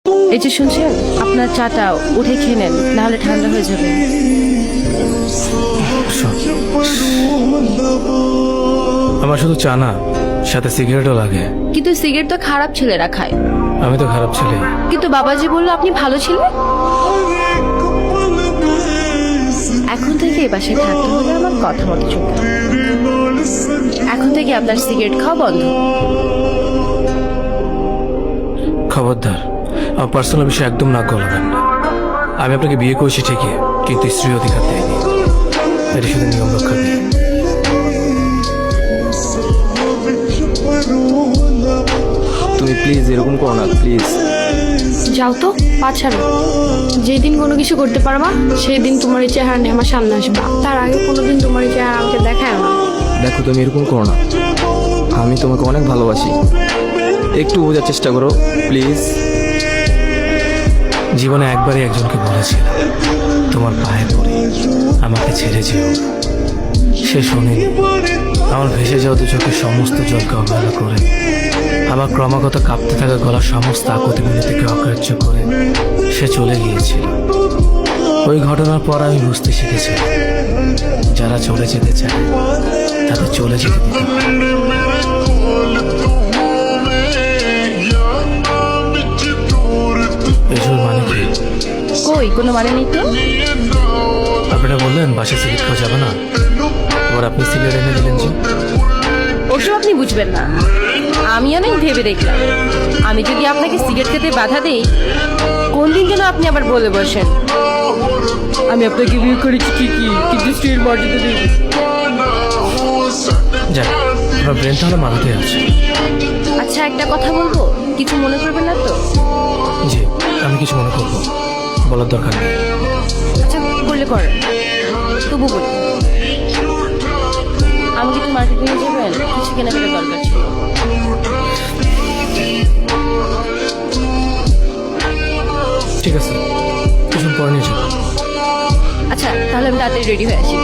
এই যে শুনছেন, আপনার চাটা উঠে খেয়ে নেন, নাহলে ঠান্ডা হয়ে যাবে। আমার শুধু চা না, সাথে সিগারেটও লাগে। কিন্তু সিগারেট তো খারাপ ছেলেরা খায়। আমি তো খারাপ ছেলে। কিন্তু বাবাজি বললো আপনি ভালো ছিলেন। এখন থেকে এই বাসায় থাকতে হলে আমার কথা মতো চলতে হবে। এখন থেকে আপনার সিগারেট খাওয়া বন্ধ। খবরদার, আমার পার্সোনাল বিষয়ে একদম নাক গলাবেন না। আমি আপনাকে বিয়ে করেছি ঠিকই, কিন্তু স্ত্রী অধিকার দেয়নি। এটা শুধু নিয়ম রক্ষা দিয়ে। তুমি প্লিজ এরকম করো না, প্লিজ। যাও তো, পা ছাড়ো। যেদিন কোনো কিছু করতে পারবা সেই দিন তোমার এই চেহারা নিয়ে আমার সামনে আসবা। তার আগে কোনোদিন তোমার এই চেহারা আমাকে দেখায় না। দেখো তুমি এরকম করো না, আমি তোমাকে অনেক ভালোবাসি, একটু বোঝার চেষ্টা করো প্লিজ। জীবনে একবারই একজনকে বলেছিলাম, তোমার পায়ে পড়ে আমাকে ছেড়ে যেও। সে শোনেনি। আমার ভেসে যাওয়া দু চোখের সমস্ত জলকে অবহেলা করে, আমার ক্রমাগত কাঁপতে থাকা গলার সমস্ত আকুতি মিনতিকে অগ্রাহ্য করে সে চলে গিয়েছিল। ওই ঘটনার পর আমি বুঝতে শিখেছি, যারা চলে যেতে চায় তাদের চলে যেতে দিতে হয়। এসব মানে কি? কই, কোনো মানে নেই তো। আপনারা বললেন বাসায় সিগারেট খাওয়া যাবে না, আবার আপনি সিগারেট এনে দিলেন যে। ওসব আপনি বুঝবেন না। আমি অনেক ভেবে দেখলাম, আমি যদি আপনাকে সিগারেট খেতে বাধা দেই, কোন দিন যেন আপনি আবার বলে বসেন আমি আপনাকে বিয়ে করেছি ঠিকই, কিন্তু স্ত্রীর মর্যাদা দিই। যাক, আপনার ব্রেন তাহলে মাথাতে আছে। আচ্ছা, একটা কথা বলবো, কিছু মনে করবেন না তো? জি, আমি কিছু মনে করবো, বলার দরকার নেই। আচ্ছা, করলে করেন, তবু বলি, আমাকে একটু মার্কেটে নিয়ে যাবেন, কিছু কেনাকাটার দরকার ছিল। ঠিক আছে, কিছুক্ষণ পরে নিয়ে যাবো। আচ্ছা, তাহলে আমি তাড়াতাড়ি রেডি হয়ে আসি।